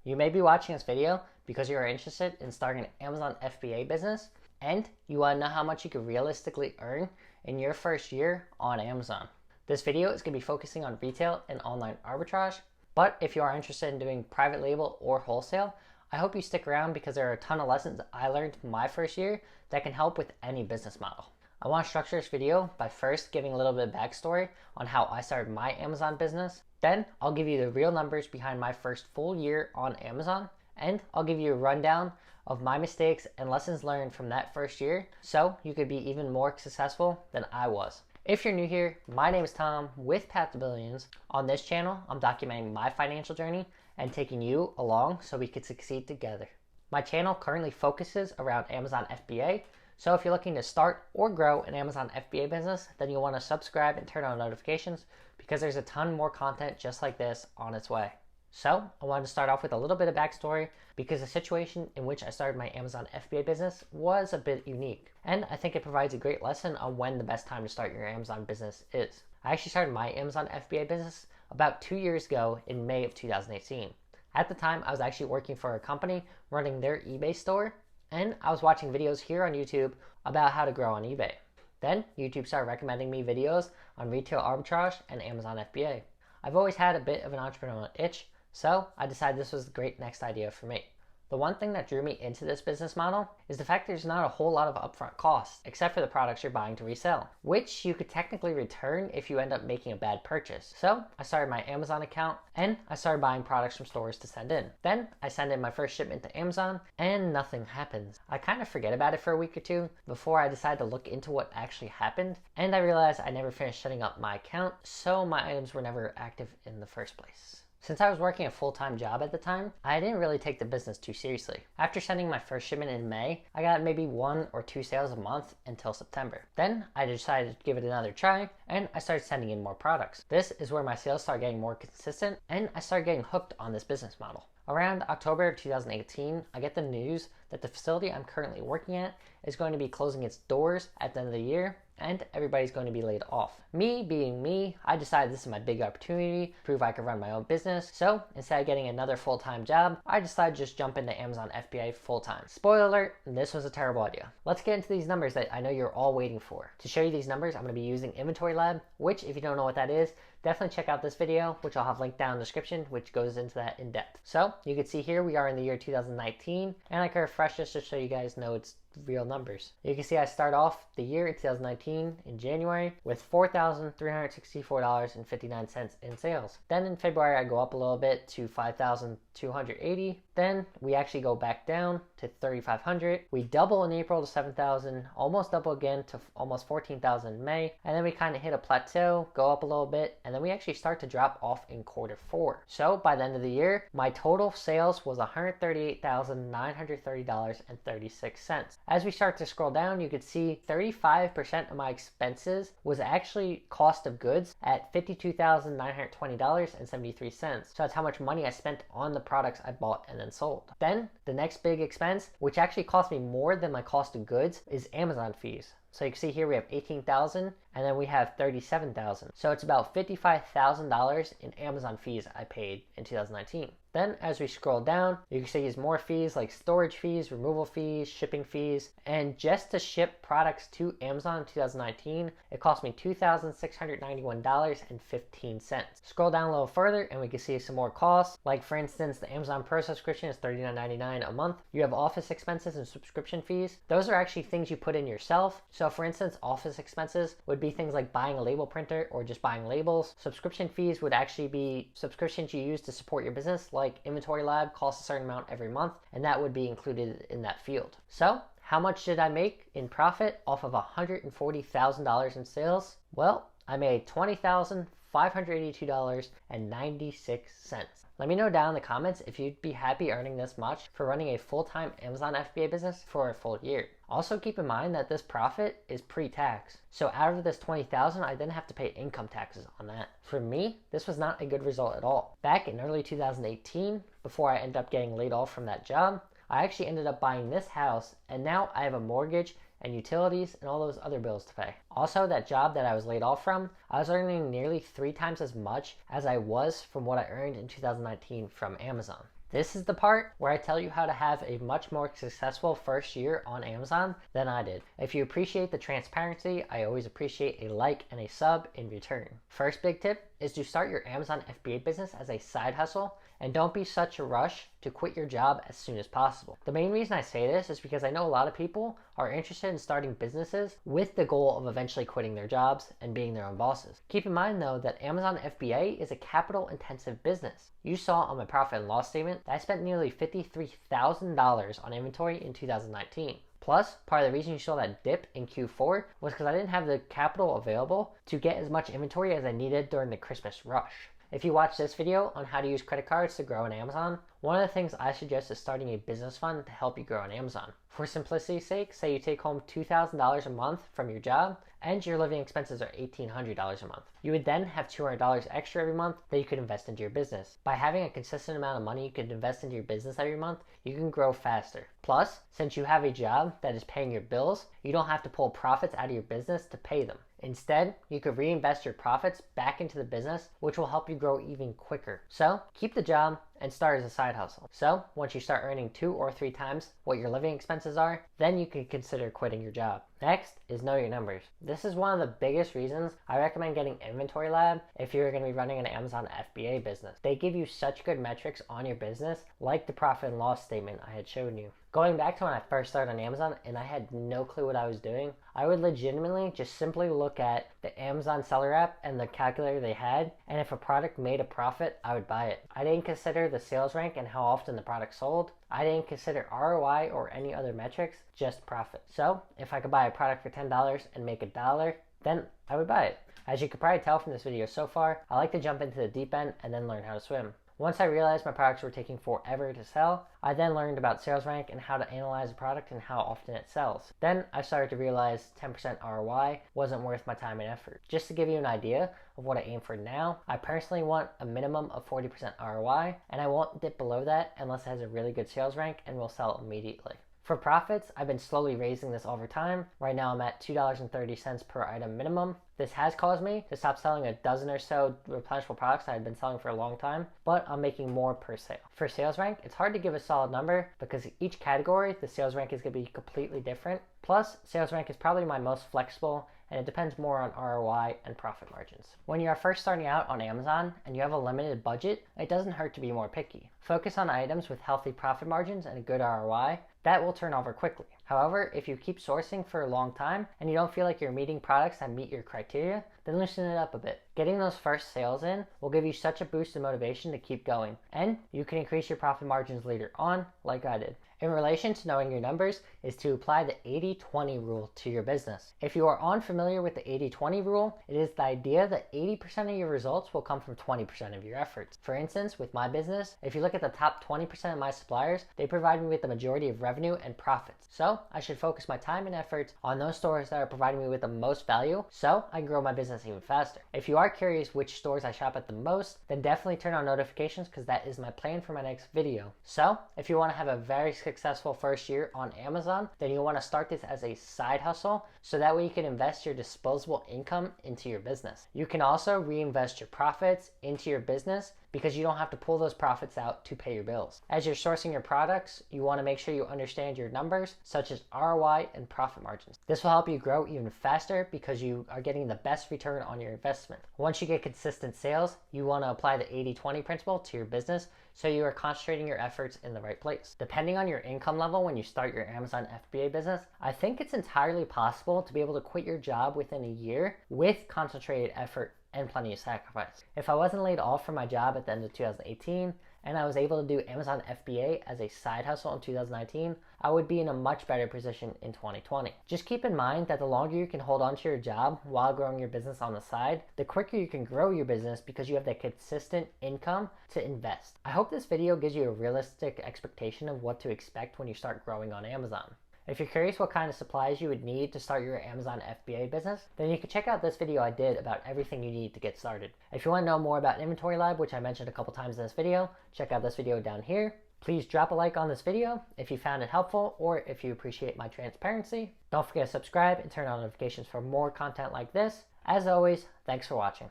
You may be watching this video because you are interested in starting an Amazon FBA business and you want to know how much you could realistically earn in your first year on Amazon. This video is going to be focusing on retail and online arbitrage, but if you are interested in doing private label or wholesale, I hope you stick around because there are a ton of lessons I learned my first year that can help with any business model. I want to structure this video by first giving a little bit of backstory on how I started my Amazon business. Then I'll give you the real numbers behind my first full year on Amazon, and I'll give you a rundown of my mistakes and lessons learned from that first year so you could be even more successful than I was. If you're new here, my name is Tom with Path to Billions. On this channel, I'm documenting my financial journey and taking you along so we could succeed together. My channel currently focuses around Amazon FBA, so if you're looking to start or grow an Amazon FBA business, then you'll want to subscribe and turn on notifications because there's a ton more content just like this on its way. So I wanted to start off with a little bit of backstory because the situation in which I started my Amazon FBA business was a bit unique. And I think it provides a great lesson on when the best time to start your Amazon business is. I actually started my Amazon FBA business about 2 years ago in May of 2018. At the time, I was actually working for a company running their eBay store, and I was watching videos here on YouTube about how to grow on eBay. Then YouTube started recommending me videos on retail arbitrage and Amazon FBA. I've always had a bit of an entrepreneurial itch, so I decided this was the great next idea for me. The one thing that drew me into this business model is the fact there's not a whole lot of upfront costs, except for the products you're buying to resell, which you could technically return if you end up making a bad purchase. So I started my Amazon account and I started buying products from stores to send in. Then I send in my first shipment to Amazon and nothing happens. I kind of forget about it for a week or two before I decide to look into what actually happened, and I realized I never finished setting up my account, so my items were never active in the first place. Since I was working a full-time job at the time, I didn't really take the business too seriously. After sending my first shipment in May, I got maybe 1 or 2 sales a month until September. Then I decided to give it another try and I started sending in more products. This is where my sales started getting more consistent and I started getting hooked on this business model. Around October 2018, I get the news that the facility I'm currently working at is going to be closing its doors at the end of the year and everybody's going to be laid off. Me being me, I decided this is my big opportunity to prove I could run my own business. So instead of getting another full-time job, I decided to just jump into Amazon FBA full-time. Spoiler alert, this was a terrible idea. Let's get into these numbers that I know you're all waiting for. To show you these numbers, I'm going to be using Inventory Lab, which if you don't know what that is, definitely check out this video, which I'll have linked down in the description, which goes into that in depth. So you can see here we are in the year 2019, and I can refresh this to show you guys know it's real numbers. You can see I start off the year in 2019 in January with $4,364.59 in sales. Then in February I go up a little bit to $5,280. Then we actually go back down to $3,500. We double in April to $7,000, almost double again to almost $14,000 in May, and then we kind of hit a plateau, go up a little bit, and then we actually start to drop off in Q4. So by the end of the year, my total sales was $138,930.36. As we start to scroll down, you can see 35% of my expenses was actually cost of goods at $52,920.73. So that's how much money I spent on the products I bought and then sold. Then the next big expense, which actually cost me more than my cost of goods, is Amazon fees. So you can see here we have $18,000 and then we have $37,000. So it's about $55,000 in Amazon fees I paid in 2019. Then as we scroll down, you can see there's more fees like storage fees, removal fees, shipping fees, and just to ship products to Amazon in 2019, it cost me $2,691.15. Scroll down a little further and we can see some more costs. Like for instance, the Amazon Pro subscription is $39.99 a month. You have office expenses and subscription fees. Those are actually things you put in yourself. So for instance, office expenses would be things like buying a label printer or just buying labels. Subscription fees would actually be subscriptions you use to support your business, like Inventory Lab costs a certain amount every month, and that would be included in that field. So how much did I make in profit off of $140,000 in sales? Well, I made $20,582.96. Let me know down in the comments if you'd be happy earning this much for running a full-time Amazon FBA business for a full year. Also keep in mind that this profit is pre-tax. So out of this $20,000, I didn't have to pay income taxes on that. For me, this was not a good result at all. Back in early 2018, before I ended up getting laid off from that job, I actually ended up buying this house and now I have a mortgage and utilities and all those other bills to pay. Also, that job that I was laid off from, I was earning nearly 3 times as much as I was from what I earned in 2019 from Amazon. This is the part where I tell you how to have a much more successful first year on Amazon than I did. If you appreciate the transparency, I always appreciate a like and a sub in return. First big tip is to start your Amazon FBA business as a side hustle, and don't be such a rush to quit your job as soon as possible. The main reason I say this is because I know a lot of people are interested in starting businesses with the goal of eventually quitting their jobs and being their own bosses. Keep in mind though that Amazon FBA is a capital intensive business. You saw on my profit and loss statement that I spent nearly $53,000 on inventory in 2019. Plus, part of the reason you saw that dip in Q4 was because I didn't have the capital available to get as much inventory as I needed during the Christmas rush. If you watch this video on how to use credit cards to grow on Amazon, one of the things I suggest is starting a business fund to help you grow on Amazon. For simplicity's sake, say you take home $2,000 a month from your job and your living expenses are $1,800 a month. You would then have $200 extra every month that you could invest into your business. By having a consistent amount of money you could invest into your business every month, you can grow faster. Plus, since you have a job that is paying your bills, you don't have to pull profits out of your business to pay them. Instead, you could reinvest your profits back into the business, which will help you grow even quicker. So, keep the job and start as a side hustle. So, once you start earning 2 or 3 times what your living expenses are, then you can consider quitting your job. Next is know your numbers. This is one of the biggest reasons I recommend getting Inventory Lab if you're going to be running an Amazon FBA business. They give you such good metrics on your business, like the profit and loss statement I had shown you. Going back to when I first started on Amazon and I had no clue what I was doing, I would legitimately just simply look at the Amazon seller app and the calculator they had, and if a product made a profit, I would buy it. I didn't consider the sales rank and how often the product sold. I didn't consider ROI or any other metrics, just profit. So if I could buy a product for $10 and make $1, then I would buy it. As you could probably tell from this video so far, I like to jump into the deep end and then learn how to swim. Once I realized my products were taking forever to sell, I then learned about sales rank and how to analyze a product and how often it sells. Then I started to realize 10% ROI wasn't worth my time and effort. Just to give you an idea of what I aim for now, I personally want a minimum of 40% ROI, and I won't dip below that unless it has a really good sales rank and will sell immediately. For profits, I've been slowly raising this over time. Right now I'm at $2.30 per item minimum. This has caused me to stop selling a dozen or so replenishable products I had been selling for a long time, but I'm making more per sale. For sales rank, it's hard to give a solid number because each category, the sales rank is going to be completely different. Plus, sales rank is probably my most flexible, and it depends more on ROI and profit margins. When you are first starting out on Amazon and you have a limited budget, it doesn't hurt to be more picky. Focus on items with healthy profit margins and a good ROI. That will turn over quickly. However, if you keep sourcing for a long time and you don't feel like you're meeting products that meet your criteria, then loosen it up a bit. Getting those first sales in will give you such a boost in motivation to keep going, and you can increase your profit margins later on, like I did. In relation to knowing your numbers is to apply the 80-20 rule to your business. If you are unfamiliar with the 80-20 rule, it is the idea that 80% of your results will come from 20% of your efforts. For instance, with my business, if you look at the top 20% of my suppliers, they provide me with the majority of revenue and profits. So I should focus my time and efforts on those stores that are providing me with the most value so I can grow my business even faster. If you are curious which stores I shop at the most, then definitely turn on notifications because that is my plan for my next video. So if you want to have a very successful first year on Amazon, then you want to start this as a side hustle so that way you can invest your disposable income into your business. You can also reinvest your profits into your business because you don't have to pull those profits out to pay your bills. As you're sourcing your products, you want to make sure you understand your numbers such as ROI and profit margins. This will help you grow even faster because you are getting the best return on your investment. Once you get consistent sales, you want to apply the 80-20 principle to your business so you are concentrating your efforts in the right place. Depending on your income level when you start your Amazon FBA business, I think it's entirely possible to be able to quit your job within a year with concentrated effort and plenty of sacrifice. If I wasn't laid off from my job at the end of 2018 and I was able to do Amazon FBA as a side hustle in 2019, I would be in a much better position in 2020. Just keep in mind that the longer you can hold on to your job while growing your business on the side, the quicker you can grow your business because you have that consistent income to invest. I hope this video gives you a realistic expectation of what to expect when you start growing on Amazon. If you're curious what kind of supplies you would need to start your Amazon FBA business, then you can check out this video I did about everything you need to get started. If you want to know more about Inventory Lab, which I mentioned a couple times in this video, check out this video down here. Please drop a like on this video if you found it helpful or if you appreciate my transparency. Don't forget to subscribe and turn on notifications for more content like this. As always, thanks for watching.